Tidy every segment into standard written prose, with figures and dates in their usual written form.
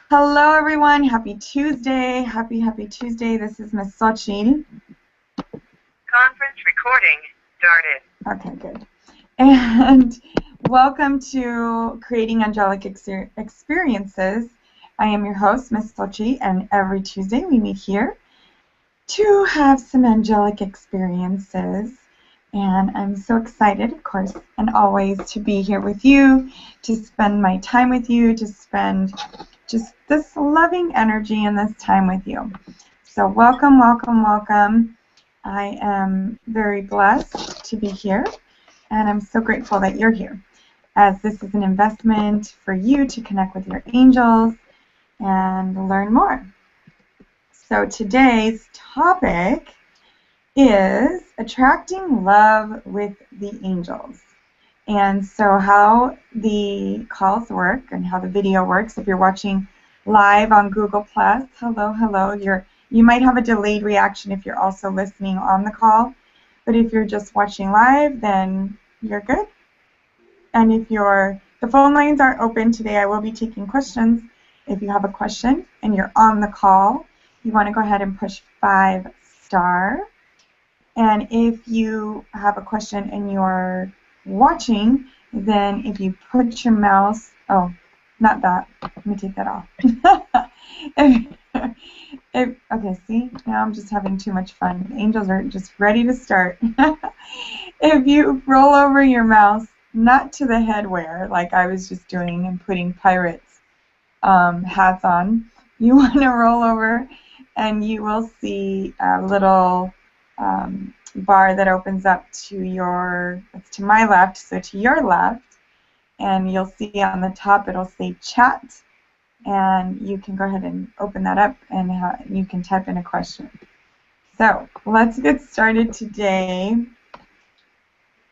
Hello, everyone. Happy Tuesday. Happy Tuesday. This is Miss Xochi. Conference recording started. Okay, good. And welcome to Creating Angelic Experiences. I am your host, Miss Xochi, and every Tuesday we meet here to have some angelic experiences. And I'm so excited, of course, and always to be here with you, to spend my time with you, to spend just this loving energy and this time with you. So welcome, welcome, welcome. I am very blessed to be here, and I'm so grateful that you're here, as this is an investment for you to connect with your angels and learn more. So today's topic is attracting love with the angels. And so how the calls work and how the video works, if you're watching live on Google+, hello, you might have a delayed reaction if you're also listening on the call, but if you're just watching live, then you're good. And if the phone lines aren't open today, I will be taking questions. If you have a question and you're on the call, you want to go ahead and push 5 star. And if you have a question and you're watching, then if you put your mouse, not that, let me take that off. Okay, see, now I'm just having too much fun. The angels are just ready to start. If you roll over your mouse, not to the headwear, like I was just doing and putting pirates hats on, you want to roll over and you will see a little bar that opens up it's to my left, so to your left, and you'll see on the top it'll say chat, and you can go ahead and open that up and you can type in a question. So let's get started today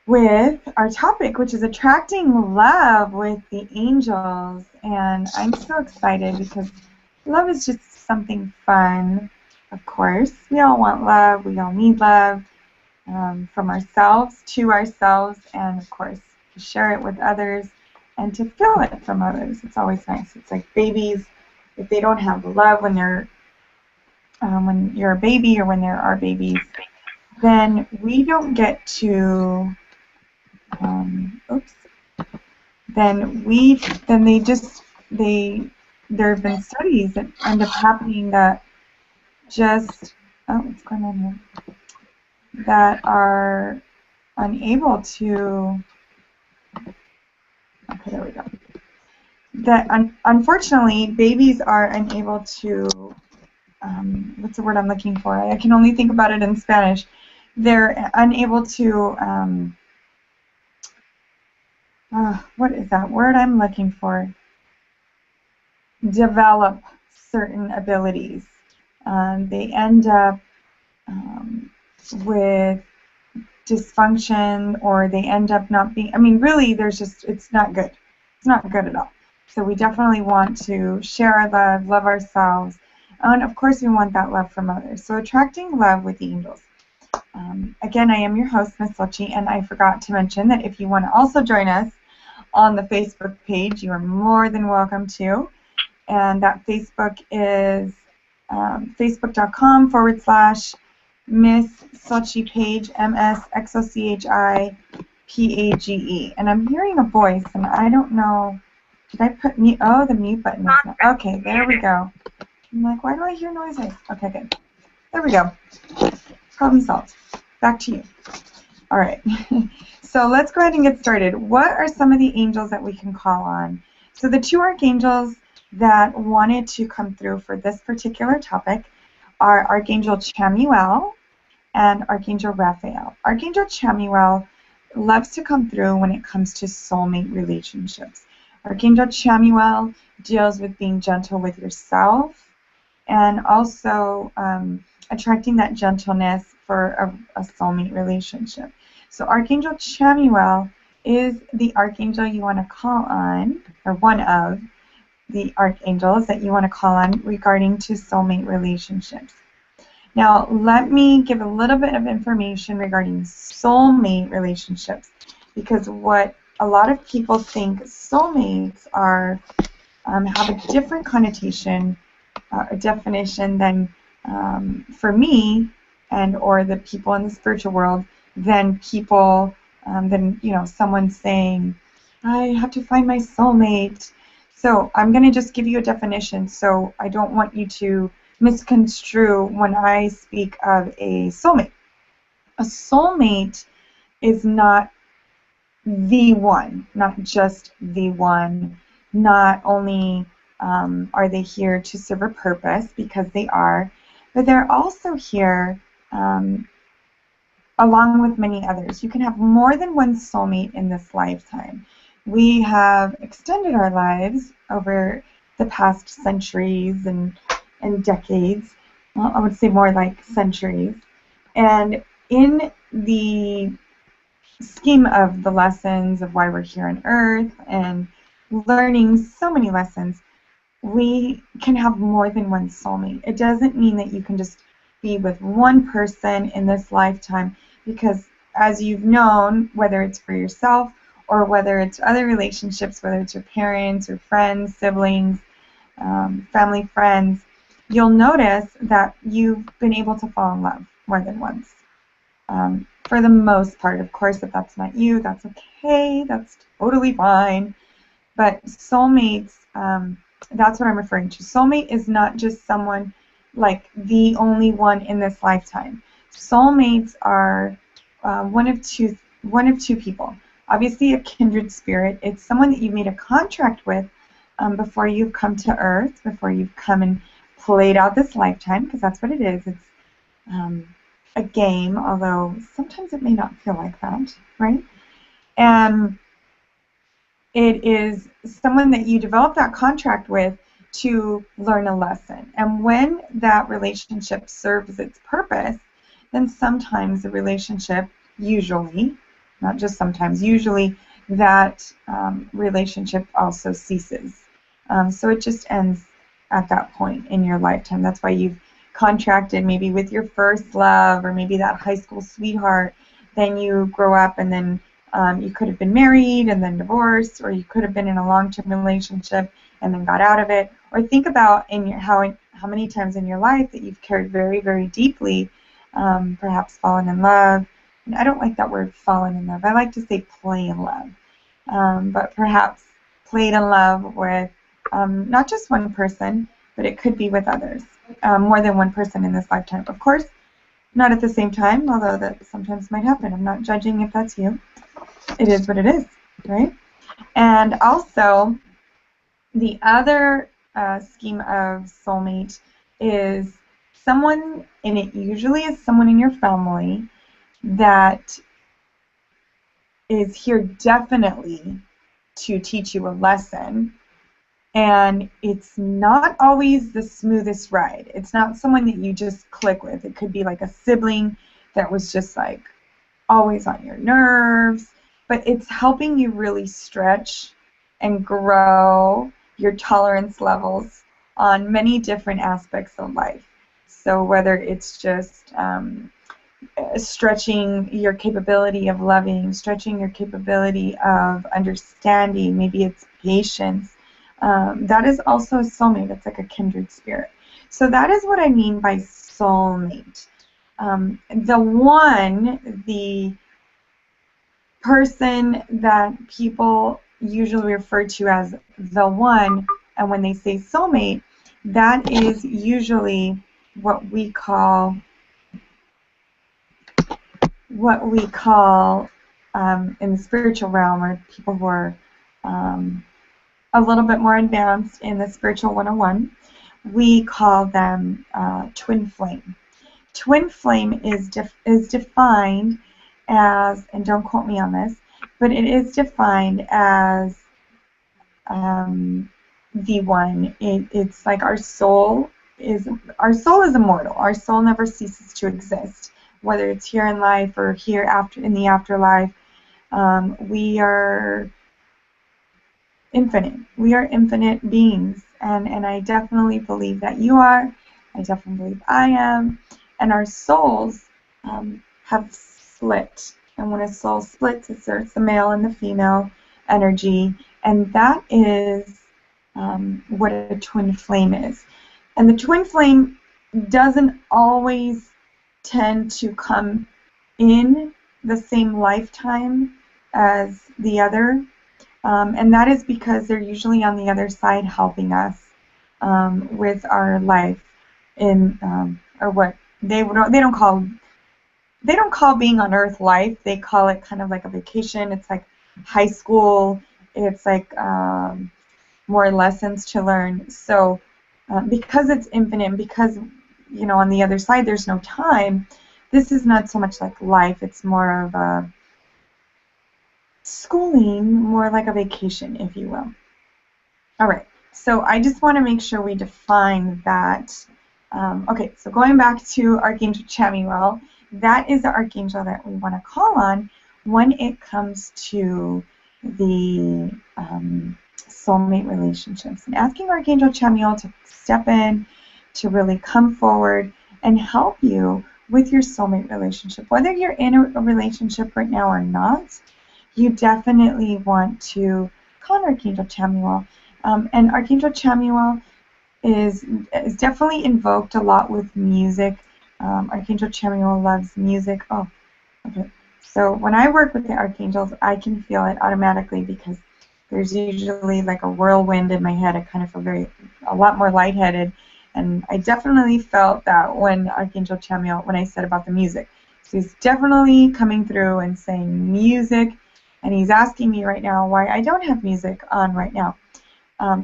with our topic, which is attracting love with the angels. And I'm so excited because love is just something fun. Of course, we all want love, we all need love. From ourselves to ourselves, and of course to share it with others and to feel it from others. It's always nice. It's like babies, if they don't have love when you're a baby or when there are babies, then we don't get to there have been studies that end up happening that what's going on here, that are unable to, okay, there we go. That unfortunately, babies are unable to, what's the word I'm looking for? I can only think about it in Spanish. They're unable to, what is that word I'm looking for? Develop certain abilities. They end up with dysfunction, or they end up not being, really, it's not good. It's not good at all. So we definitely want to share our love ourselves, and of course we want that love from others. So attracting love with the angels. Again, I am your host, Miss Xochi, and I forgot to mention that if you want to also join us on the Facebook page, you are more than welcome to. And that Facebook is facebook.com/Miss Xochi Page, MSXOCHIPAGE. And I'm hearing a voice, and I don't know, did I put mute? Oh, the mute button is not. Okay, there we go. I'm like, why do I hear noises? Okay, good. There we go. Problem solved. Back to you. All right. So let's go ahead and get started. What are some of the angels that we can call on? So the 2 archangels that wanted to come through for this particular topic are Archangel Chamuel and Archangel Raphael. Archangel Chamuel loves to come through when it comes to soulmate relationships. Archangel Chamuel deals with being gentle with yourself and also attracting that gentleness for a soulmate relationship. So Archangel Chamuel is the archangel you want to call on, or one of the archangels that you want to call on regarding to soulmate relationships. Now, let me give a little bit of information regarding soulmate relationships, because what a lot of people think soulmates are have a different connotation, a definition than for me and or the people in the spiritual world than people than someone saying, I have to find my soulmate. So I'm going to just give you a definition, so I don't want you to misconstrue when I speak of a soulmate. A soulmate is not the one, not just the one. Not only are they here to serve a purpose, because they are, but they're also here along with many others. You can have more than one soulmate in this lifetime. We have extended our lives over the past centuries and decades. Well, I would say more like centuries. And in the scheme of the lessons of why we're here on Earth and learning so many lessons, we can have more than one soulmate. It doesn't mean that you can just be with one person in this lifetime, because as you've known, whether it's for yourself or whether it's other relationships, whether it's your parents or friends, siblings, family, friends, you'll notice that you've been able to fall in love more than once. For the most part, of course, if that's not you, that's okay. That's totally fine. But soulmates, that's what I'm referring to. Soulmate is not just someone like the only one in this lifetime. Soulmates are one of two people. Obviously, a kindred spirit. It's someone that you made a contract with before you've come to Earth, before you've come and played out this lifetime, because that's what it is. It's a game, although sometimes it may not feel like that, right? And it is someone that you develop that contract with to learn a lesson. And when that relationship serves its purpose, then sometimes the relationship, usually, not just sometimes, usually that relationship also ceases. So it just ends at that point in your lifetime. That's why you've contracted maybe with your first love or maybe that high school sweetheart. Then you grow up and then you could have been married and then divorced, or you could have been in a long-term relationship and then got out of it. Or think about how many times in your life that you've cared very, very deeply, perhaps fallen in love. And I don't like that word, fallen in love. I like to say play in love. But perhaps played in love with not just one person, but it could be with others. More than one person in this lifetime. Of course, not at the same time, although that sometimes might happen. I'm not judging if that's you. It is what it is, right? And also, the other scheme of soulmate is someone, and it usually is someone in your family that is here definitely to teach you a lesson. And it's not always the smoothest ride. It's not someone that you just click with. It could be like a sibling that was just like always on your nerves. But it's helping you really stretch and grow your tolerance levels on many different aspects of life. So whether it's just stretching your capability of loving, stretching your capability of understanding, maybe it's patience. That is also a soulmate. It's like a kindred spirit. So that is what I mean by soulmate. The person that people usually refer to as the one, and when they say soulmate, that is usually what we call in the spiritual realm, or people who are a little bit more advanced in the spiritual 101, we call them twin flame. Twin flame is defined as, and don't quote me on this, but it is defined as the one. It's like our soul is immortal. Our soul never ceases to exist, whether it's here in life or here in the afterlife. We are infinite. We are infinite beings, and I definitely believe that you are. I definitely believe I am. And our souls have split. And when a soul splits, it's the male and the female energy, and that is what a twin flame is. And the twin flame doesn't always tend to come in the same lifetime as the other, and that is because they're usually on the other side helping us with our life in or what they don't call being on Earth life. They call it kind of like a vacation. It's like high school. It's like more lessons to learn. So because it's infinite, because on the other side there's no time, this is not so much like life. It's more of a schooling, more like a vacation, if you will. All right, so I just want to make sure we define that. Okay, so going back to Archangel Chamuel, that is the archangel that we want to call on when it comes to the soulmate relationships, and asking Archangel Chamuel to step in, to really come forward and help you with your soulmate relationship. Whether you're in a relationship right now or not, you definitely want to call on Archangel Chamuel. And Archangel Chamuel is definitely invoked a lot with music. Archangel Chamuel loves music. Oh, okay. So when I work with the archangels, I can feel it automatically because there's usually like a whirlwind in my head. I kind of feel a lot more lightheaded. And I definitely felt that when Archangel Chamuel, when I said about the music. So he's definitely coming through and saying music. And he's asking me right now why I don't have music on right now.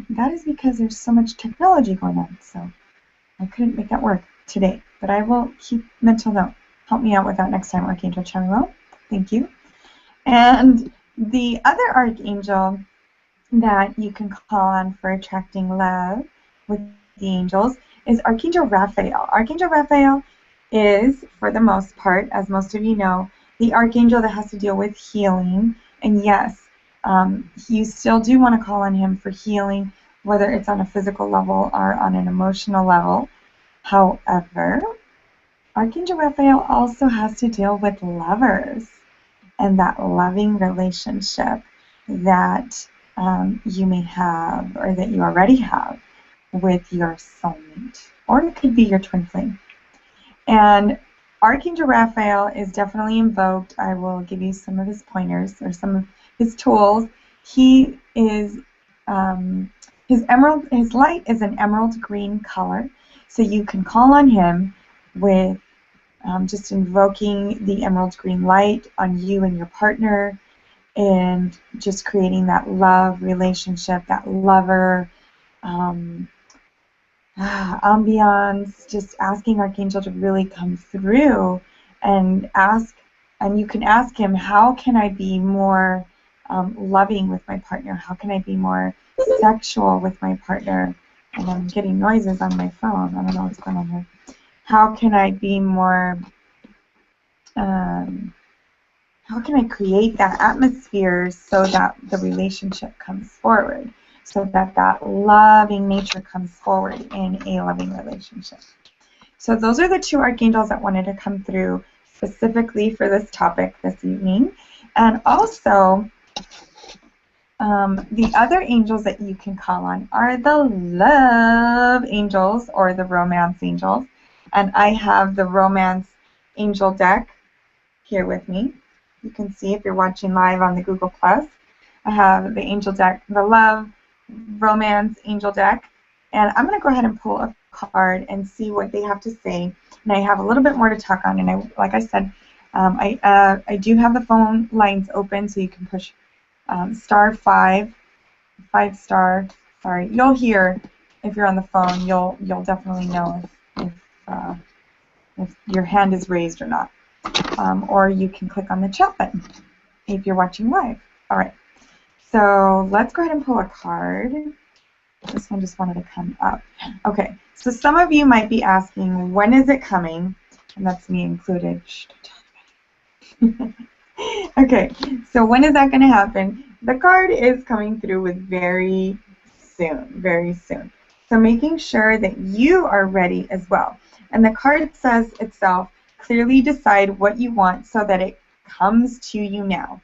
That is because there's so much technology going on. So I couldn't make that work today. But I will keep mental note. Help me out with that next time, Archangel Chamuel. Thank you. And the other archangel that you can call on for attracting love with the angels is Archangel Raphael. Archangel Raphael is, for the most part, as most of you know, the archangel that has to deal with healing. And yes, you still do want to call on him for healing, whether it's on a physical level or on an emotional level. However, Archangel Raphael also has to deal with lovers and that loving relationship that you may have or that you already have with your soulmate, or it could be your twin flame. And Archangel Raphael is definitely invoked. I will give you some of his pointers or some of his tools. He is his light is an emerald green color, so you can call on him with just invoking the emerald green light on you and your partner, and just creating that love relationship, that lover ambiance, just asking Archangel to really come through and you can ask him, how can I be more loving with my partner? How can I be more sexual with my partner? And I'm getting noises on my phone. I don't know what's going on here. How can I be more, how can I create that atmosphere so that the relationship comes forward, so that that loving nature comes forward in a loving relationship? So those are the two archangels that wanted to come through specifically for this topic this evening. And also, the other angels that you can call on are the love angels or the romance angels. And I have the romance angel deck here with me. You can see if you're watching live on the Google Plus. I have the angel deck, the love romance angel deck. And I'm going to go ahead and pull a card and see what they have to say. And I have a little bit more to talk on. And like I said, I do have the phone lines open, so you can push *5, 5*. Sorry, you'll hear if you're on the phone. You'll definitely know if your hand is raised or not. Or you can click on the chat button if you're watching live. All right. So let's go ahead and pull a card. This one just wanted to come up. Okay. So some of you might be asking, when is it coming? And that's me included. Shh, don't tell anybody. Okay. So when is that going to happen? The card is coming through with very soon. Very soon. So making sure that you are ready as well. And the card says itself, clearly decide what you want so that it comes to you now.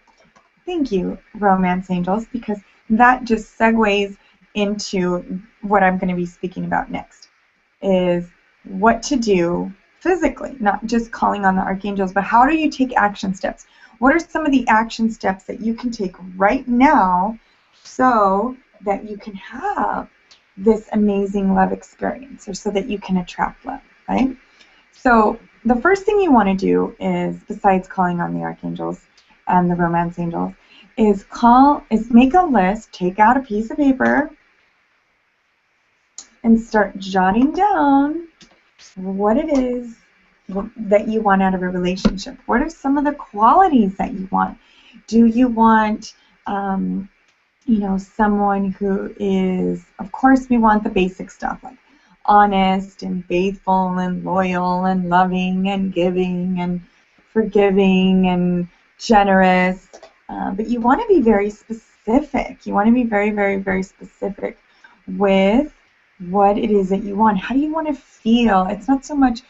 Thank you, romance angels, because that just segues into what I'm going to be speaking about next, is what to do physically, not just calling on the archangels, but how do you take action steps? What are some of the action steps that you can take right now so that you can have this amazing love experience, or so that you can attract love, right? So the first thing you want to do is, besides calling on the archangels and the romance angels, is make a list, take out a piece of paper, and start jotting down what it is that you want out of a relationship. What are some of the qualities that you want? Do you want, someone who is, of course, we want the basic stuff, like honest and faithful and loyal and loving and giving and forgiving and generous. But you want to be very specific. You want to be very, very, very specific with what it is that you want. How do you want to feel? It's not so much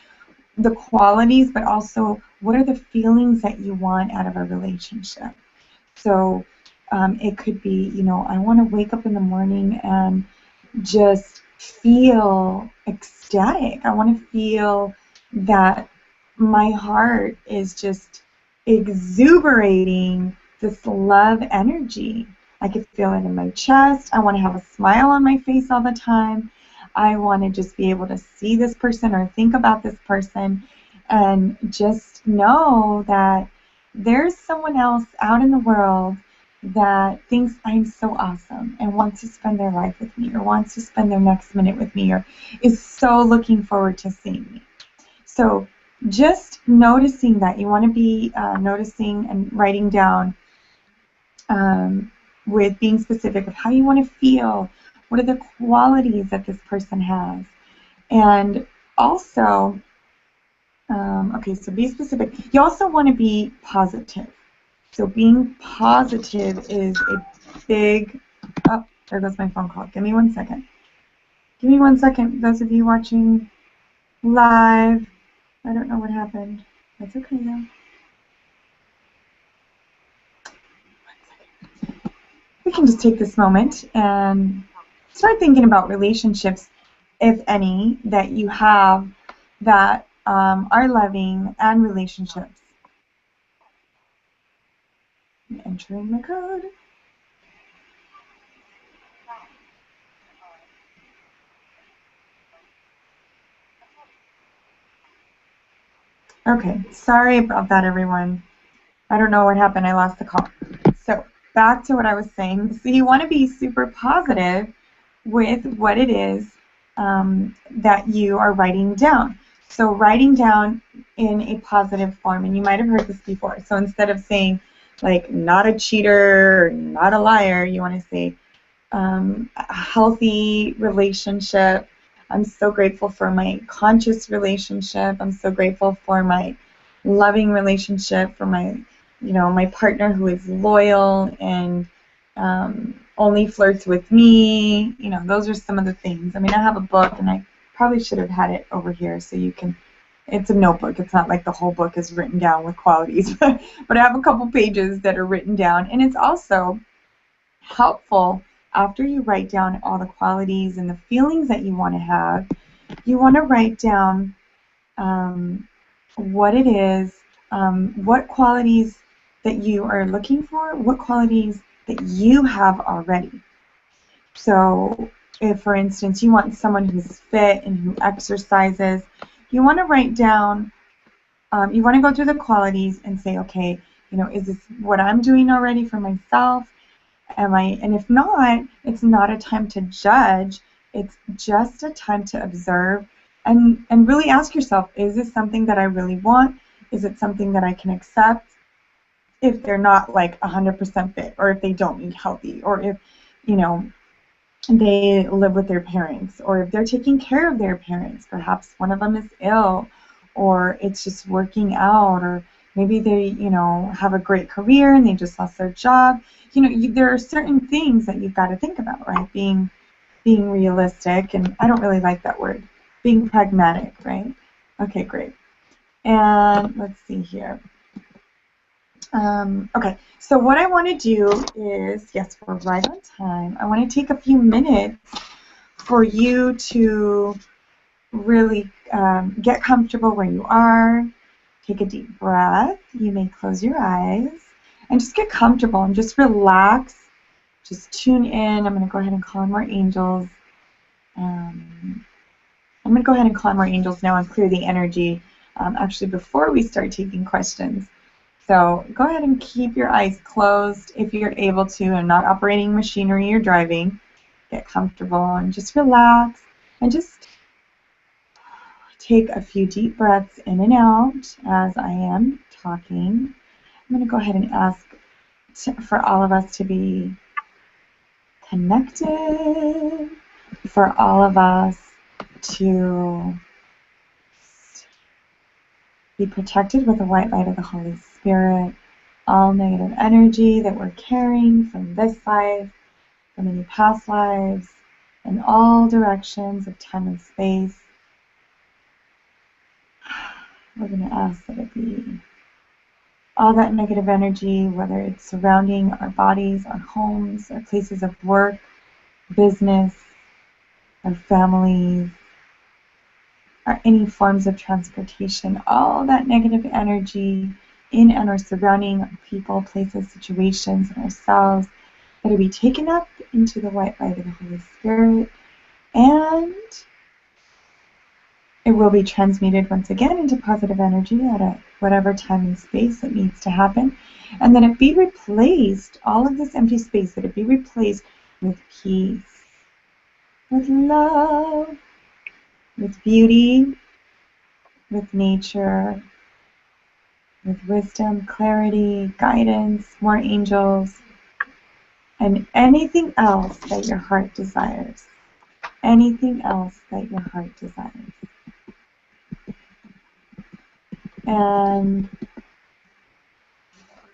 the qualities, but also what are the feelings that you want out of a relationship. So it could be, I want to wake up in the morning and just feel ecstatic. I want to feel that my heart is just exuberating this love energy. I could feel it in my chest. I want to have a smile on my face all the time. I want to just be able to see this person or think about this person and just know that there's someone else out in the world that thinks I'm so awesome and wants to spend their life with me, or wants to spend their next minute with me, or is so looking forward to seeing me. So just noticing that. You want to be noticing and writing down with being specific of how you want to feel. What are the qualities that this person has? And also, okay, so be specific. You also want to be positive. So being positive is a big, oh, there goes my phone call. Give me 1 second. Give me 1 second, those of you watching live. I don't know what happened. That's okay though. 1 second. We can just take this moment and start thinking about relationships, if any, that you have that are loving, and relationships. I'm entering my code. Okay, sorry about that, everyone. I don't know what happened. I lost the call. So back to what I was saying. So you want to be super positive with what it is that you are writing down. So writing down in a positive form, and you might have heard this before. So instead of saying, like, not a cheater or not a liar, you want to say a healthy relationship. I'm so grateful for my conscious relationship. I'm so grateful for my loving relationship, for my, my partner who is loyal and only flirts with me. Those are some of the things. I mean, I have a book, and I probably should have had it over here so you can. It's a notebook. It's not like the whole book is written down with qualities, but I have a couple pages that are written down, and it's also helpful. After you write down all the qualities and the feelings that you want to have, you want to write down what it is, what qualities that you are looking for, what qualities that you have already. So if, for instance, you want someone who's fit and who exercises, you want to write down, you want to go through the qualities and say, okay, is this what I'm doing already for myself? And if not, it's not a time to judge. It's just a time to observe and really ask yourself, is this something that I really want? Is it something that I can accept? If they're not like 100% fit, or if they don't eat healthy, or if, they live with their parents, or if they're taking care of their parents, perhaps one of them is ill, or it's just working out, or maybe they, have a great career and they just lost their job. There are certain things that you've got to think about, right? Being realistic, and I don't really like that word. Being pragmatic, right? Okay, great. And let's see here. Okay, so what I want to do is, yes, we're right on time. I want to take a few minutes for you to really get comfortable where you are. Take a deep breath. You may close your eyes and just get comfortable and just relax. Just tune in. I'm going to go ahead and call in more angels. I'm going to go ahead and call in more angels now and clear the energy actually before we start taking questions. So go ahead and keep your eyes closed if you're able to and not operating machinery or driving. Get comfortable and just relax and just take a few deep breaths in and out as I am talking. I'm going to go ahead and ask for all of us to be connected, for all of us to be protected with the white light of the Holy Spirit. All negative energy that we're carrying from this life, from any past lives, in all directions of time and space. We're going to ask that it be all that negative energy, whether it's surrounding our bodies, our homes, our places of work, business, our families, or any forms of transportation, all that negative energy in and or surrounding our people, places, situations, and ourselves, that it be taken up into the white light of the Holy Spirit, and it will be transmuted once again into positive energy at whatever time and space it needs to happen, and then it be replaced, all of this empty space, that it be replaced with peace, with love, with beauty, with nature, with wisdom, clarity, guidance, more angels, and anything else that your heart desires. Anything else that your heart desires. And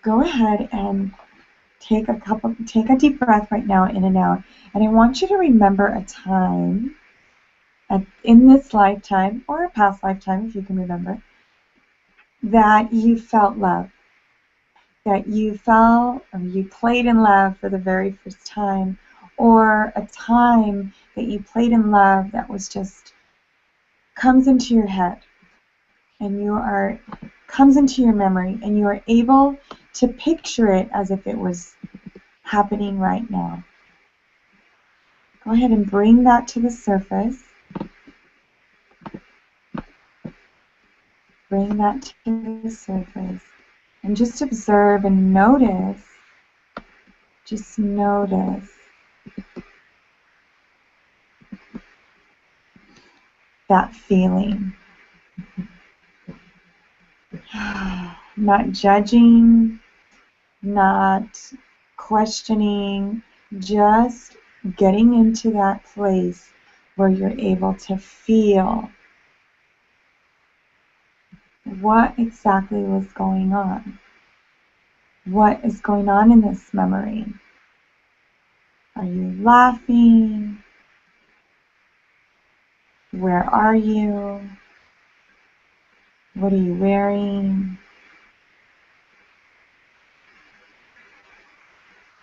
go ahead and take a deep breath right now, in and out. And I want you to remember a time in this lifetime, or a past lifetime if you can remember, that you felt love. That you felt or you played in love for the very first time, or a time that you played in love that was just comes into your head, and comes into your memory, and you are able to picture it as if it was happening right now. Go ahead and bring that to the surface. Bring that to the surface. And just observe and notice. Just notice that feeling. Not judging, not questioning, just getting into that place where you're able to feel what exactly was going on. What is going on in this memory? Are you laughing? Where are you? What are you wearing?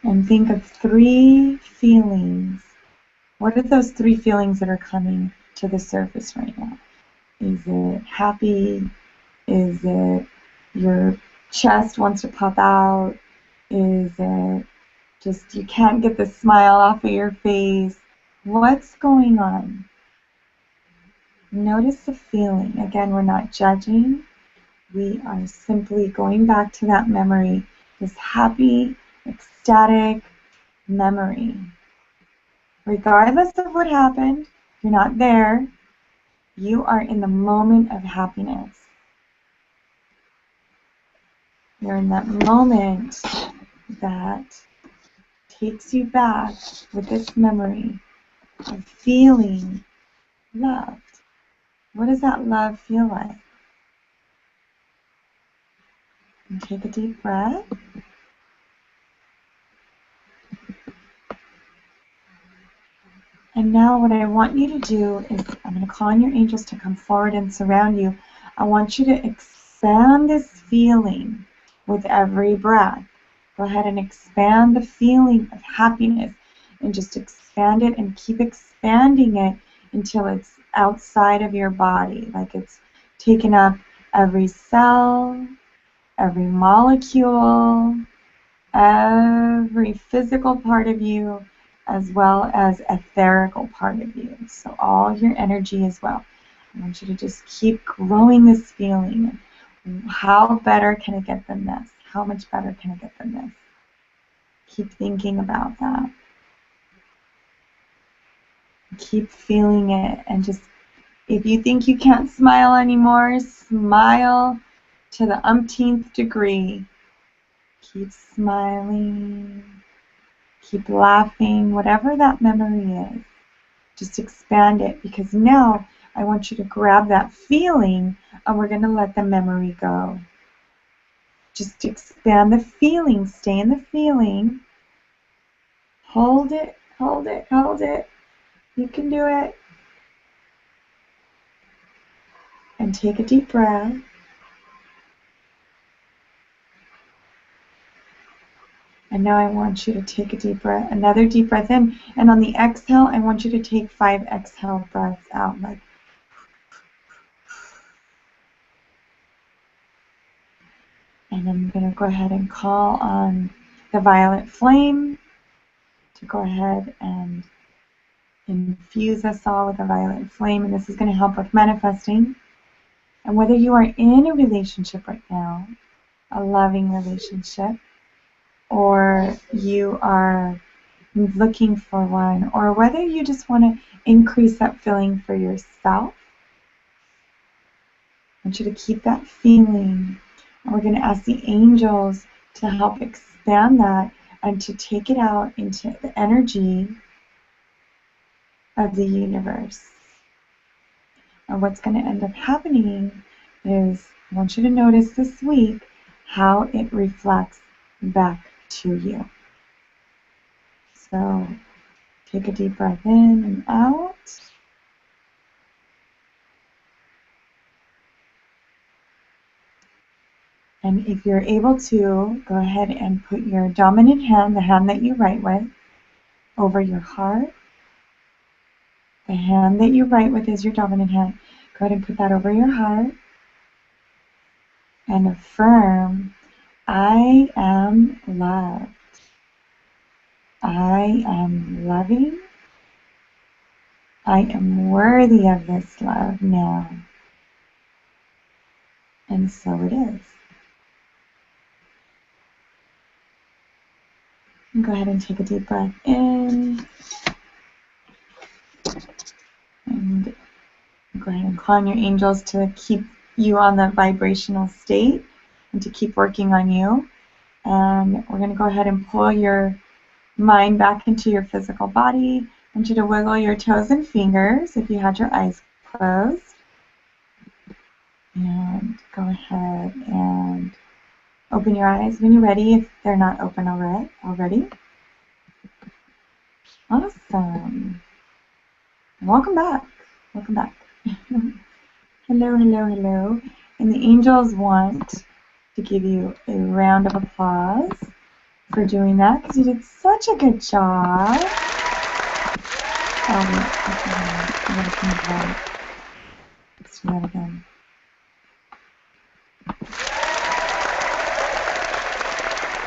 And think of 3 feelings. What are those 3 feelings that are coming to the surface right now? Is it happy? Is it your chest wants to pop out? Is it just you can't get the smile off of your face? What's going on? Notice the feeling. Again, we're not judging. We are simply going back to that memory, this happy, ecstatic memory. Regardless of what happened, you're not there. You are in the moment of happiness. You're in that moment that takes you back with this memory of feeling loved. What does that love feel like? And take a deep breath. And now what I want you to do is, I'm going to call on your angels to come forward and surround you. I want you to expand this feeling with every breath. Go ahead and expand the feeling of happiness and just expand it and keep expanding it until it's outside of your body, like it's taken up every cell, every molecule, every physical part of you, as well as etherical part of you. So all your energy as well. I want you to just keep growing this feeling. How better can it get than this? How much better can it get than this? Keep thinking about that. Keep feeling it, and just, if you think you can't smile anymore, smile to the umpteenth degree. Keep smiling. Keep laughing, whatever that memory is. Just expand it, because now I want you to grab that feeling and we're going to let the memory go. Just expand the feeling. Stay in the feeling. Hold it, hold it, hold it. You can do it. And take a deep breath. And now I want you to take a deep breath, another deep breath in. And on the exhale, I want you to take 5 exhale breaths out. Like, and I'm going to go ahead and call on the violet flame to go ahead and infuse us all with a violet flame. And this is going to help with manifesting. And whether you are in a relationship right now, a loving relationship, or you are looking for one, or whether you just want to increase that feeling for yourself, I want you to keep that feeling. And we're going to ask the angels to help expand that and to take it out into the energy of the universe. And what's going to end up happening is, I want you to notice this week how it reflects back to you. So take a deep breath in and out. And if you're able to, go ahead and put your dominant hand, the hand that you write with, over your heart. The hand that you write with is your dominant hand. Go ahead and put that over your heart. And affirm, I am loved. I am loving. I am worthy of this love now. And so it is. And go ahead and take a deep breath in. And go ahead and call on your angels to keep you on the vibrational state and to keep working on you. And we're going to go ahead and pull your mind back into your physical body. I want you to wiggle your toes and fingers if you had your eyes closed. And go ahead and open your eyes when you're ready, if they're not open already. Awesome. Welcome back. Welcome back. Hello, hello, hello. And the angels want to give you a round of applause for doing that, because you did such a good job. Oh, wait. Okay, I'm going to change that. Let's do that again.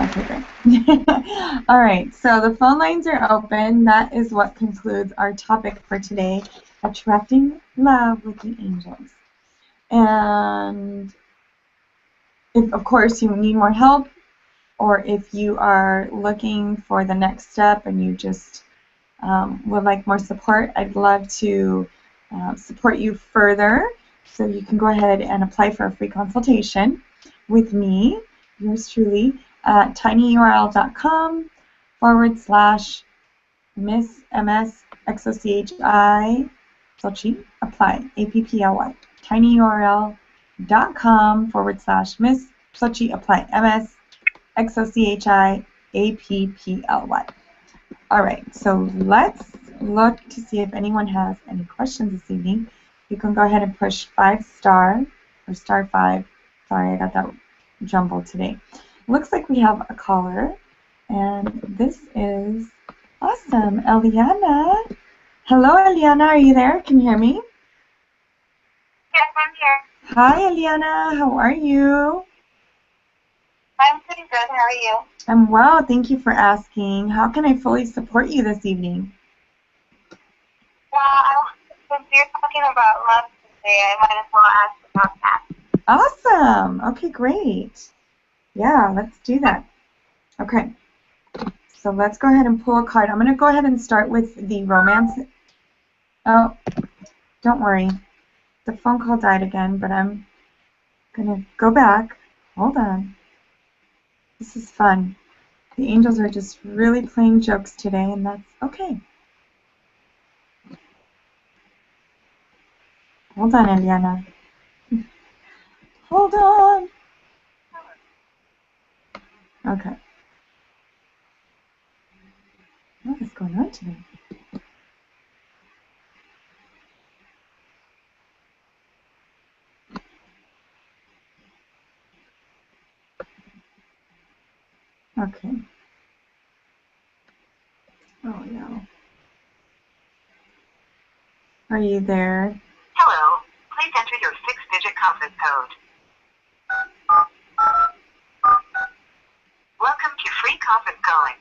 Okay, great. All right, so the phone lines are open. That is what concludes our topic for today, attracting love with the angels. And if, of course, you need more help, or if you are looking for the next step and you just would like more support, I'd love to support you further. So you can go ahead and apply for a free consultation with me, yours truly, at tinyurl.com/Miss MS Xochi Xochi apply APPLY. tinyurl.com/Miss Xochi apply MS Xochi APPLY. All right, so let's look to see if anyone has any questions this evening. You can go ahead and push 5 star or star 5. Sorry, I got that jumbled today. looks like we have a caller, and this is awesome, Eliana. Hello, Eliana. Are you there? Can you hear me? Yes, I'm here. Hi, Eliana. How are you? I'm pretty good. How are you? I'm well. Thank you for asking. How can I fully support you this evening? Well, since you're talking about love today, I might as well ask about that. Awesome. Okay, great. Yeah, let's do that. Okay. So let's go ahead and pull a card. I'm going to go ahead and start with the romance. Oh, don't worry. The phone call died again, but I'm going to go back. Hold on. This is fun. The angels are just really playing jokes today, and that's okay. Hold on, Eliana. Hold on. Okay. What is going on today? Okay. Oh, no. Are you there? Hello. Please enter your 6-digit conference code. Welcome to free conference calling.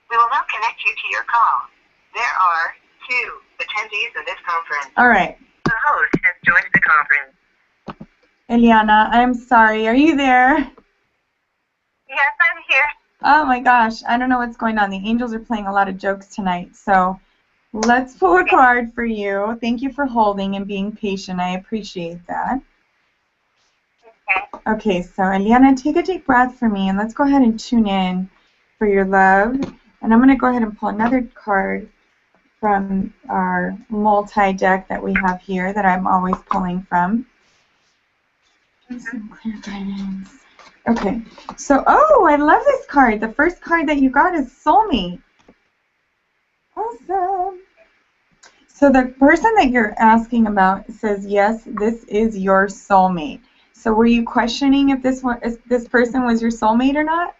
We will now connect you to your call. There are 2 attendees in this conference. All right. The host has joined the conference. Eliana, I'm sorry. Are you there? Yes, I'm here. Oh my gosh. I don't know what's going on. The angels are playing a lot of jokes tonight. So let's pull a card for you. Thank you for holding and being patient. I appreciate that. Okay. Okay, so Eliana, take a deep breath for me, and let's go ahead and tune in for your love. And I'm going to go ahead and pull another card from our multi-deck that we have here that I'm always pulling from. Some clear guidance. Okay, so, oh, I love this card. The first card that you got is Soulmate. Awesome. So the person that you're asking about says, yes, this is your soulmate. So were you questioning if this person was your soulmate or not?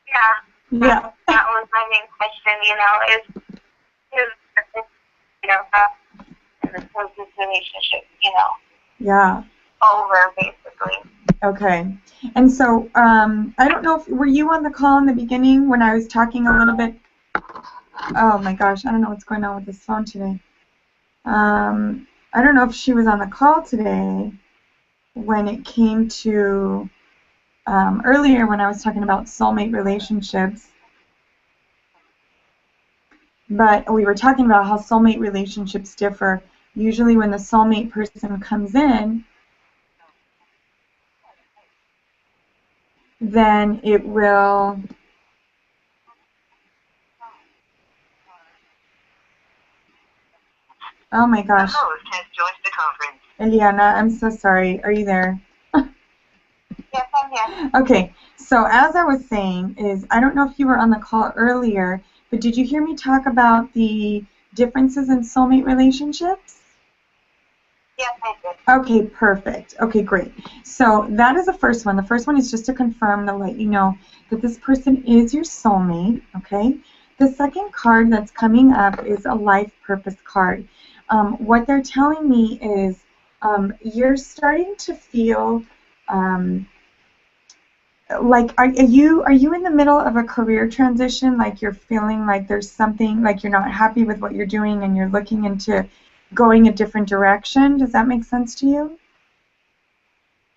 Yeah. Yeah. That was my main question, in the closest relationship, Yeah. over, basically. Okay. And so, I don't know if, were you on the call in the beginning when I was talking a little bit? Oh my gosh, I don't know what's going on with this phone today. I don't know if she was on the call today when it came to earlier when I was talking about soulmate relationships. But we were talking about how soulmate relationships differ. Usually when the soulmate person comes in, then it will... Oh my gosh. The host has joined the conference. Eliana, I'm so sorry. Are you there? Yes, I'm here. Okay, so as I was saying is, I don't know if you were on the call earlier, but did you hear me talk about the differences in soulmate relationships? Yes, I did. Okay, perfect. Okay, great. So that is the first one. The first one is just to confirm to let you know that this person is your soulmate, okay? The second card that's coming up is a life purpose card. What they're telling me is you're starting to feel like, are you in the middle of a career transition? Like you're feeling like there's something, like you're not happy with what you're doing and you're looking into going a different direction? Does that make sense to you?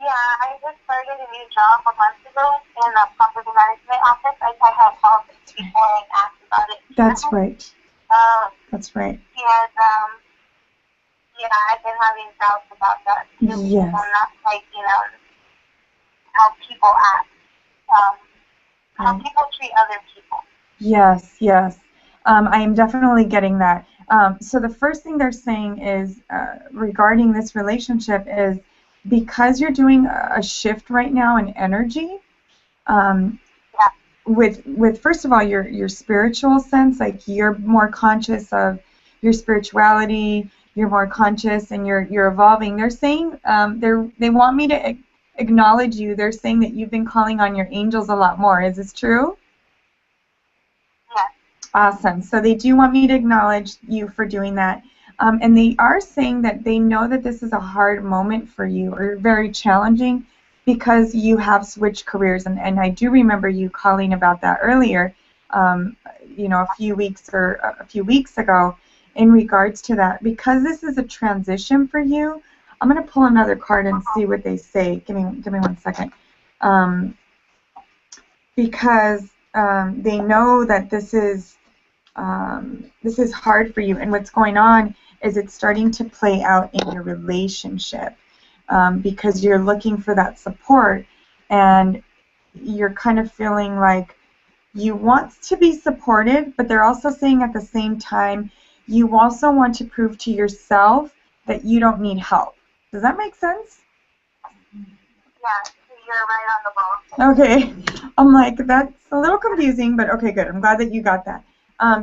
Yeah, I just started a new job a month ago in the property management office. I had called before and asked about it. That's right. That's right. And, I've been having doubts about that too. Yes. I'm not quite, how people act, how people treat other people. Yes, yes. I am definitely getting that. So the first thing they're saying is regarding this relationship is because you're doing a shift right now in energy, with first of all your spiritual sense, like you're more conscious of your spirituality, you're more conscious and you're evolving. They're saying they want me to acknowledge you. They're saying that you've been calling on your angels a lot more. Is this true? Yes. Awesome. So they do want me to acknowledge you for doing that. And they are saying that they know that this is a hard moment for you, or very challenging, because you have switched careers. And I do remember you calling about that earlier, you know, a few weeks ago in regards to that. Because this is a transition for you, I'm going to pull another card and see what they say. Give me 1 second. Because they know that this is hard for you, and what's going on is it's starting to play out in your relationship, because you're looking for that support, and you're kind of feeling like you want to be supported, but they're also saying at the same time you also want to prove to yourself that you don't need help. Does that make sense? Yeah, you're right on the ball. Okay. I'm like, that's a little confusing, but okay, good. I'm glad that you got that.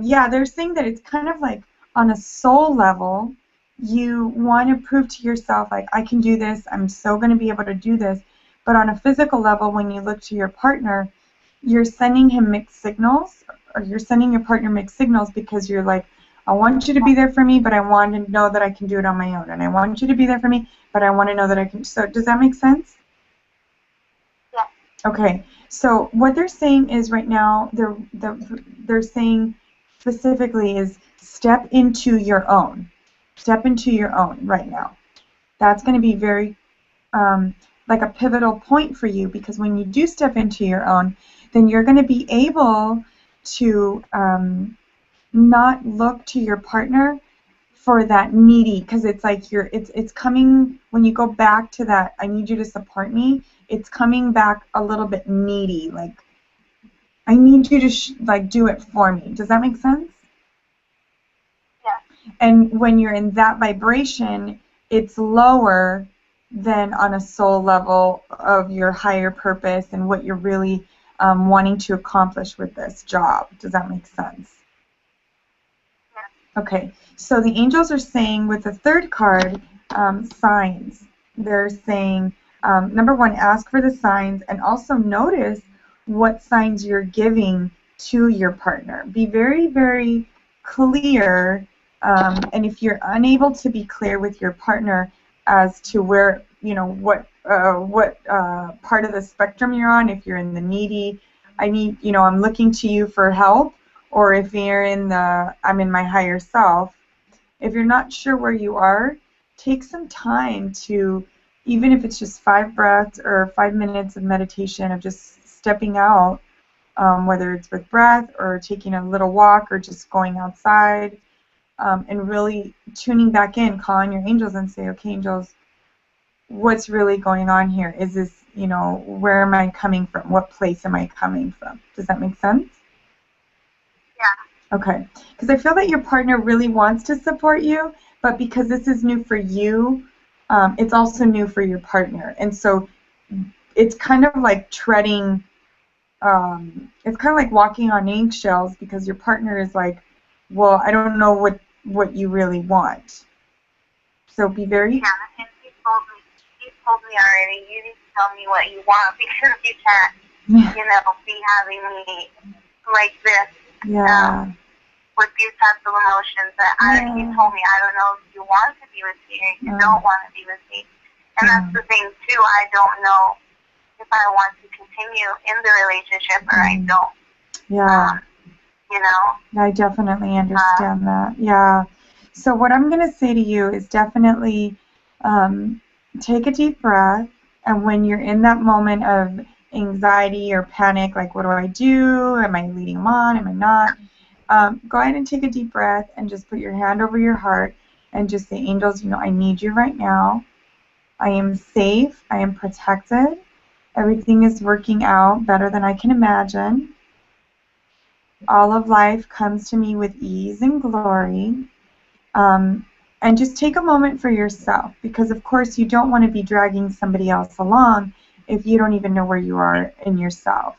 Yeah, they're saying that it's kind of like on a soul level, you want to prove to yourself, like, I can do this, I'm so going to be able to do this. But on a physical level, when you look to your partner, you're sending him mixed signals, or you're sending your partner mixed signals, because you're like, I want you to be there for me, but I want to know that I can do it on my own. And I want you to be there for me, but I want to know that I can. So does that make sense? Yeah. Okay. So what they're saying is right now, they're saying specifically is step into your own. Step into your own right now. That's going to be very like a pivotal point for you, because when you do step into your own, then you're going to be able to not look to your partner for that needy, because it's like it's coming when you go back to that, I need you to support me, it's coming back a little bit needy, like I need you to like do it for me. Does that make sense? Yeah. And when you're in that vibration, it's lower than on a soul level of your higher purpose and what you're really wanting to accomplish with this job. Does that make sense? Yeah. Okay, so the angels are saying with the third card, signs. They're saying, number one, ask for the signs, and also notice what signs you're giving to your partner. Be very, very clear, and if you're unable to be clear with your partner as to where, you know, what part of the spectrum you're on, if you're in the needy, I need, you know, I'm looking to you for help, or if you're in the, I'm in my higher self, if you're not sure where you are, take some time to, even if it's just 5 breaths or 5 minutes of meditation of just stepping out, whether it's with breath or taking a little walk or just going outside, and really tuning back in, calling your angels and say, okay, angels, what's really going on here? Is this, you know, where am I coming from? What place am I coming from? Does that make sense? Yeah. Okay, because I feel that your partner really wants to support you, but because this is new for you, it's also new for your partner. And so it's kind of like treading, it's kind of like walking on eggshells, because your partner is like, well, I don't know what you really want. So be very... Yeah, and he told me already, you need to tell me what you want, because you can't, you know, be having me like this. Yeah. With these types of emotions that he told me, I don't know if you want to be with me or you don't want to be with me. And that's the thing too, I don't know if I want to continue in the relationship or I don't. Yeah. You know? I definitely understand that. Yeah. So what I'm going to say to you is definitely take a deep breath, and when you're in that moment of anxiety or panic, like what do I do? Am I leading them on? Am I not? Go ahead and take a deep breath and just put your hand over your heart and just say, angels, you know, I need you right now. I am safe. I am protected. Everything is working out better than I can imagine. All of life comes to me with ease and glory. And just take a moment for yourself, because of course you don't want to be dragging somebody else along if you don't even know where you are in yourself.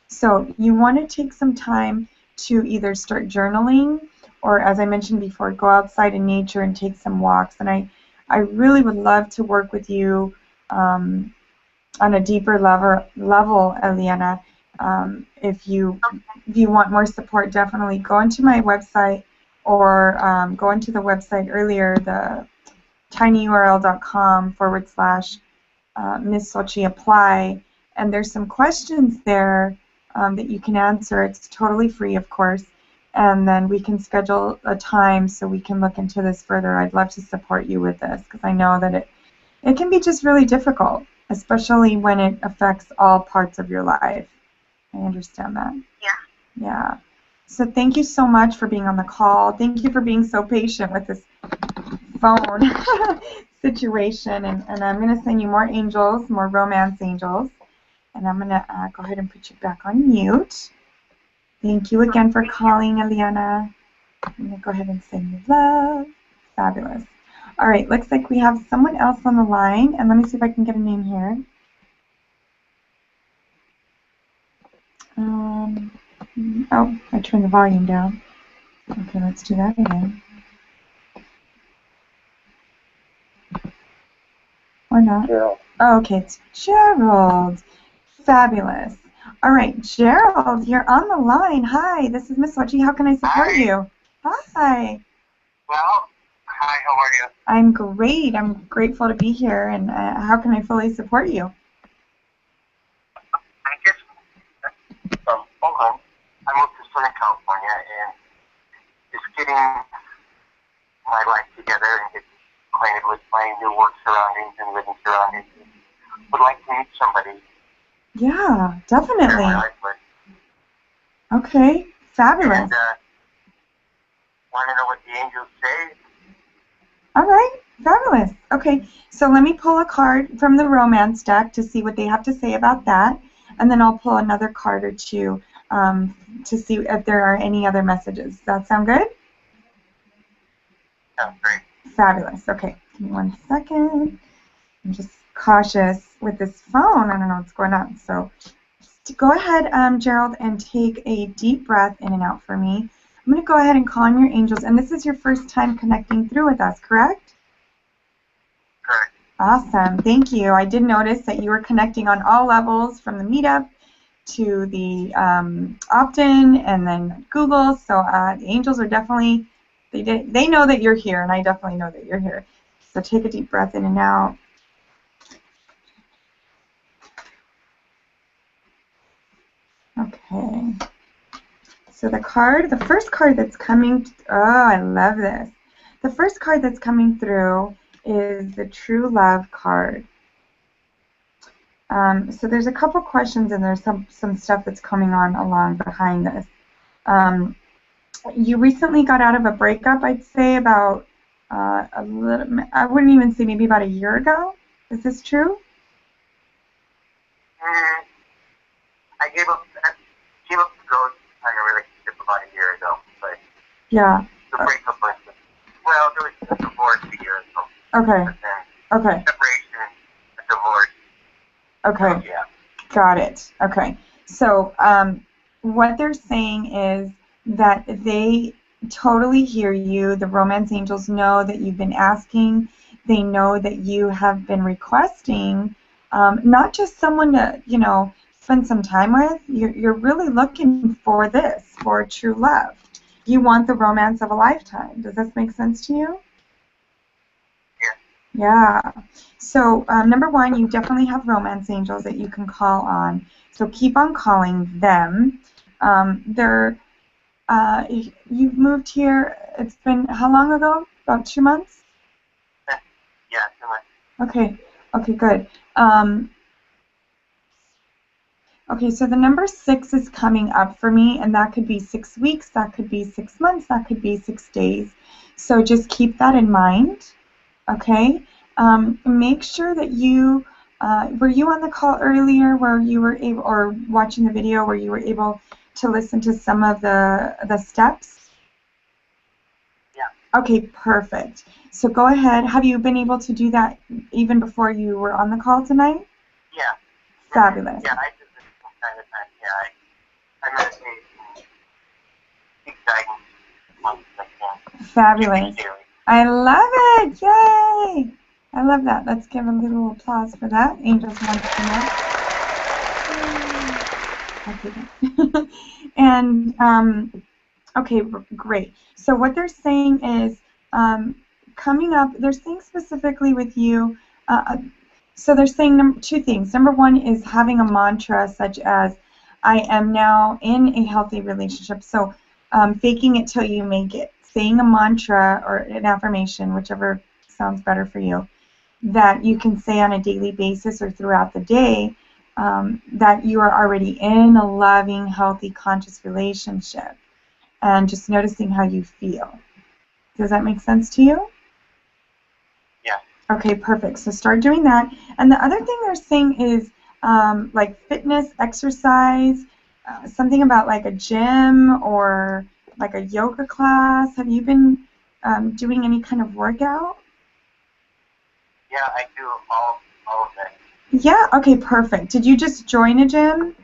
So you want to take some time to either start journaling, or, as I mentioned before, go outside in nature and take some walks. And I really would love to work with you on a deeper level, Eliana. If you want more support, definitely go into my website or go into the website earlier, the tinyurl.com/Miss Xochi apply, and there's some questions there that you can answer. It's totally free, of course, and then we can schedule a time so we can look into this further. I'd love to support you with this because I know that it can be just really difficult, especially when it affects all parts of your life. I understand that. Yeah. Yeah. So thank you so much for being on the call. Thank you for being so patient with this phone situation. And I'm going to send you more angels, more romance angels. And I'm going to go ahead and put you back on mute. Thank you again for calling, Eliana. I'm going to go ahead and send you love. Fabulous. All right, looks like we have someone else on the line. And let me see if I can get a name here. Oh, I turned the volume down. Okay, let's do that again. Or not. Gerald. Oh, okay, it's Gerald. Fabulous. All right, Gerald, you're on the line. Hi, this is Miss Xochi. How can I support you? Hi. Well, hi, how are you? I'm great. I'm grateful to be here. And how can I fully support you? I just, from Oakland, I moved to Southern California and just getting my life together and get acquainted with my new work surroundings and living surroundings. Would like to meet somebody. Yeah, definitely. Share my life with. Okay, fabulous. And want to know what the angels say? All right, fabulous. Okay, so let me pull a card from the romance deck to see what they have to say about that, and then I'll pull another card or two to see if there are any other messages. Does that sound good? Sounds great. Fabulous. Okay, give me 1 second. I'm just cautious with this phone. I don't know what's going on. So go ahead, Gerald, and take a deep breath in and out for me. I'm going to go ahead and call on your angels. And this is your first time connecting through with us, correct? Correct. Awesome. Thank you. I did notice that you were connecting on all levels from the meetup to the opt-in and then Google. So the angels are definitely, they know that you're here, and I definitely know that you're here. So take a deep breath in and out. Okay. So the first card that's coming, oh, I love this. The first card that's coming through is the True Love card. So there's a couple questions and there's some stuff that's coming on along behind this. You recently got out of a breakup, I'd say about a little, I wouldn't even say maybe about a year ago. Is this true? I gave up the ghost on a relationship about a year ago, but Yeah. the breakup was, well, there was a divorce a year ago. Okay. But then Okay. separation, a divorce. Okay. So, yeah. Got it. Okay. So what they're saying is that they totally hear you. The romance angels know that you've been asking. They know that you have been requesting not just someone to, you know, spend some time with. You're really looking for this, for true love. You want the romance of a lifetime. Does this make sense to you? Yeah. Yeah. So number one, you definitely have romance angels that you can call on. So keep on calling them. You've moved here. It's been how long ago? About 2 months? Yeah, so much. Okay. Okay, good. Okay, so the number 6 is coming up for me, and that could be 6 weeks, that could be 6 months, that could be 6 days. So just keep that in mind. Okay. Make sure that you were you on the call earlier where you were able, or watching the video where you were able to listen to some of the steps? Yeah. Okay, perfect. So go ahead. Have you been able to do that even before you were on the call tonight? Yeah. Fabulous. Yeah, I did this from time to time. Yeah, I meditate and seek guidance once I can. Fabulous. I love it. Yay! I love that. Let's give a little applause for that. Angels want to come up. Okay. And okay, great. So what they're saying is coming up. They're saying specifically with you. So they're saying two things. Number one is having a mantra such as, I am now in a healthy relationship. So faking it till you make it. Saying a mantra or an affirmation, whichever sounds better for you, that you can say on a daily basis or throughout the day, that you are already in a loving, healthy, conscious relationship. And just noticing how you feel. Does that make sense to you? Yeah. Okay, perfect. So start doing that. And the other thing they're saying is like fitness, exercise, something about like a gym or like a yoga class. Have you been doing any kind of workout? Yeah, I do all of that. Yeah, okay, perfect. Did you just join a gym?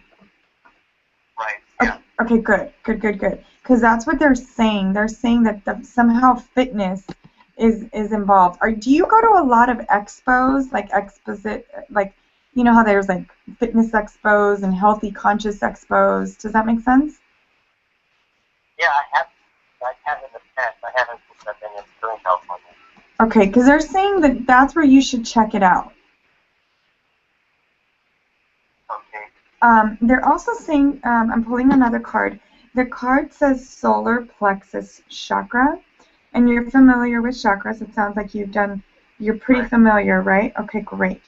Right, yeah. Okay, good. Because that's what they're saying. They're saying that somehow fitness is involved. Do you go to a lot of expos, like like, you know how there's like fitness expos and healthy conscious expos? Does that make sense? Yeah, I have in the past. I haven't since I've been in Southern California. Okay, because they're saying that that's where you should check it out. Okay. They're also saying, I'm pulling another card. The card says solar plexus chakra, and you're familiar with chakras. It sounds like you're pretty familiar, right? Okay, great.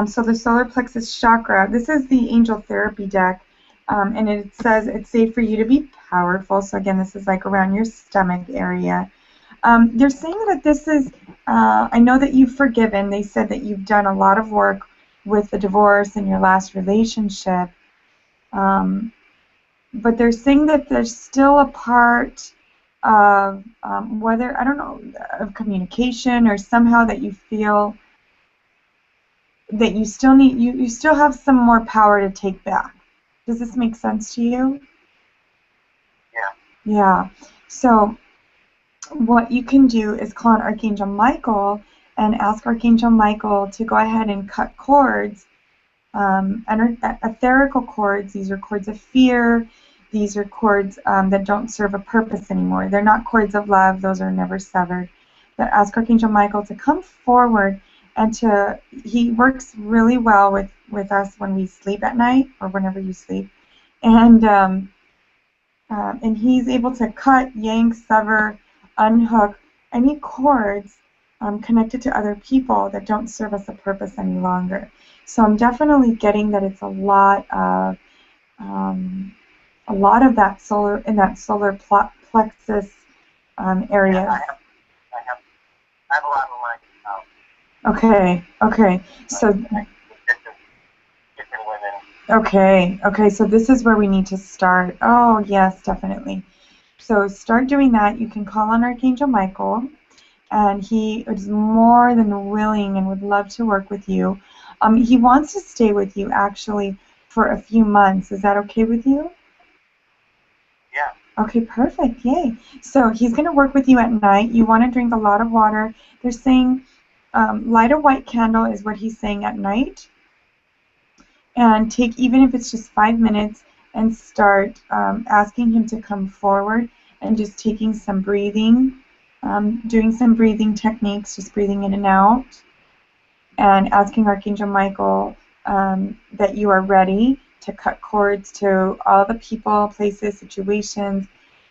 So the solar plexus chakra, this is the angel therapy deck, and it says it's safe for you to be powerful. So again, this is like around your stomach area. They're saying that this is, I know that you've forgiven. They said that you've done a lot of work with the divorce in your last relationship. But they're saying that there's still a part of whether, I don't know, of communication or somehow that you feel that you still need, you still have some more power to take back. Does this make sense to you? Yeah. Yeah. So what you can do is call on Archangel Michael and ask Archangel Michael to go ahead and cut cords, etherical cords. These are cords of fear. These are cords that don't serve a purpose anymore. They're not cords of love. Those are never severed. But ask Archangel Michael to come forward and he works really well with us when we sleep at night or whenever you sleep. And he's able to cut, yank, sever, unhook any cords connected to other people that don't serve us a purpose any longer. So I'm definitely getting that it's a lot of that solar plexus area. Yeah, I have a lot of lines now. Okay. So different women. Okay. So this is where we need to start. Oh yes, definitely. So start doing that. You can call on Archangel Michael, and he is more than willing and would love to work with you. He wants to stay with you actually for a few months. Is that okay with you? Yeah. Okay, perfect. Yay. So he's going to work with you at night. You want to drink a lot of water. They're saying light a white candle is what he's saying at night. And take, even if it's just 5 minutes, and start asking him to come forward and just taking some breathing, doing some breathing techniques, just breathing in and out, and asking Archangel Michael that you are ready to cut cords to all the people, places, situations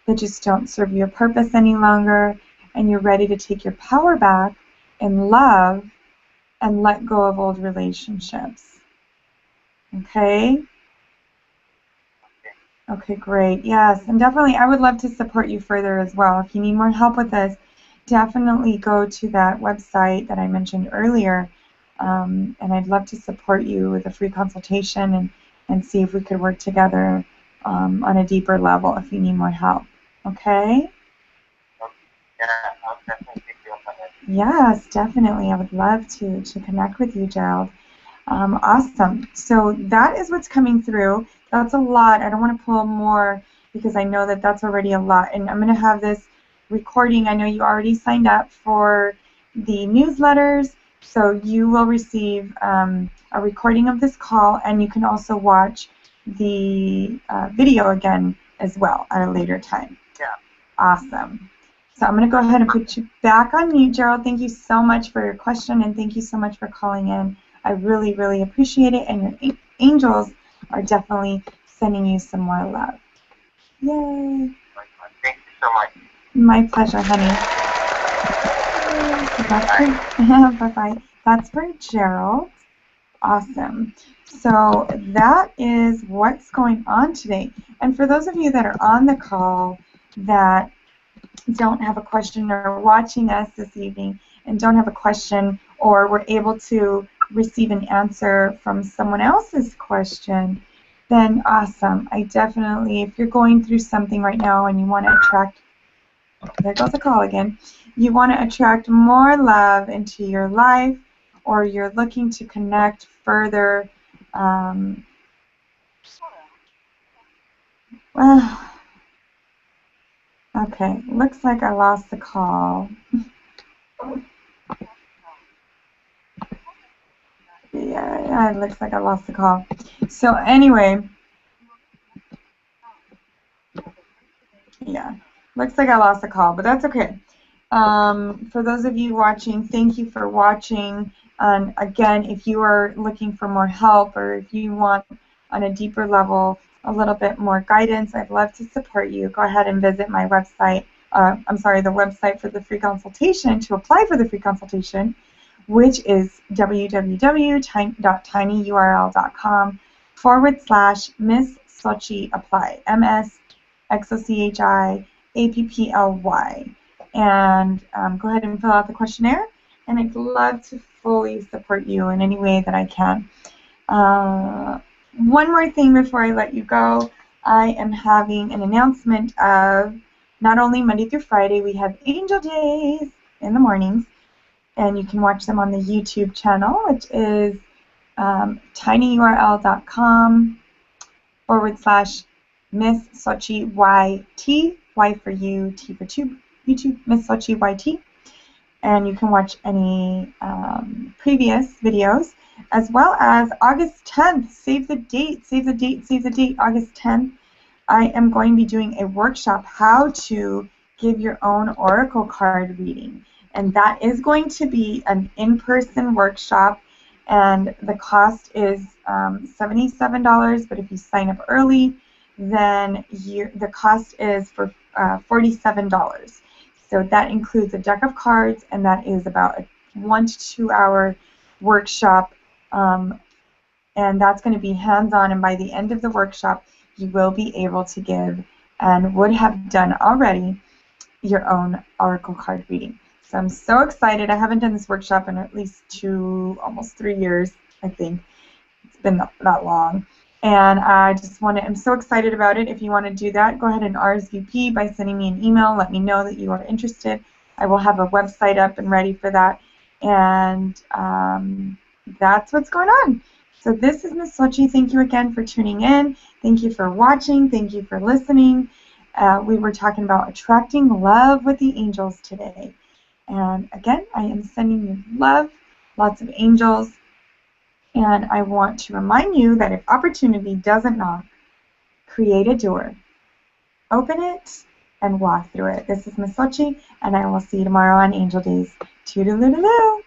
that just don't serve your purpose any longer, and you're ready to take your power back in love and let go of old relationships. Okay? Okay, great. Yes, and definitely I would love to support you further as well. If you need more help with this, definitely go to that website that I mentioned earlier, and I'd love to support you with a free consultation and see if we could work together on a deeper level if you need more help. Okay? Yeah, I'll definitely pick you up on that. Yes, definitely. I would love to connect with you, Gerald. Awesome. So that is what's coming through. That's a lot. I don't want to pull more because I know that that's already a lot. And I'm going to have this recording. I know you already signed up for the newsletters. So you will receive a recording of this call, and you can also watch the video again as well at a later time. Yeah. Awesome. So I'm going to go ahead and put you back on mute, Gerald. Thank you so much for your question, and thank you so much for calling in. I really, really appreciate it, and your angels are definitely sending you some more love. Yay. Thank you so much. My pleasure, honey. Bye-bye. That's for Gerald. Awesome. So that is what's going on today. And for those of you that are on the call that don't have a question or watching us this evening and don't have a question, or were able to receive an answer from someone else's question, then awesome. I definitely, if you're going through something right now and you want to attract, there goes the call again, you want to attract more love into your life, or you're looking to connect further, okay, looks like I lost the call. Yeah, it looks like I lost the call. So anyway, yeah, looks like I lost the call, but that's okay. For those of you watching, thank you for watching. And again, if you are looking for more help, or if you want on a deeper level a little bit more guidance, I'd love to support you. Go ahead and visit my website. I'm sorry, the website for the free consultation, to apply for the free consultation, which is www.tinyurl.com/Miss Xochi Apply. MSXOCHIAPPLY. And go ahead and fill out the questionnaire, and I'd love to fully support you in any way that I can. One more thing before I let you go. I am having an announcement of not only Monday through Friday, we have Angel Days in the mornings, and you can watch them on the YouTube channel, which is tinyurl.com/Miss Xochi YT, Y for you, T for tube, YouTube, Miss Xochi YT. And you can watch any previous videos, as well as August 10th. Save the date, August 10th. I am going to be doing a workshop, how to give your own oracle card reading. And that is going to be an in-person workshop, and the cost is $77, but if you sign up early, then the cost is for $47. So that includes a deck of cards, and that is about a 1 to 2 hour workshop, and that's going to be hands-on, and by the end of the workshop, you will be able to give, and would have done already, your own oracle card reading. So I'm so excited. I haven't done this workshop in at least almost 3 years, I think. It's been that long. And I'm so excited about it. If you want to do that, go ahead and RSVP by sending me an email. Let me know that you are interested. I will have a website up and ready for that. And that's what's going on. So this is Miss Xochi. Thank you again for tuning in. Thank you for watching. Thank you for listening. We were talking about attracting love with the angels today. And again, I am sending you love, lots of angels. And I want to remind you that if opportunity doesn't knock, create a door. Open it and walk through it. This is Miss Xochi, and I will see you tomorrow on Angel Days. Toodaloo.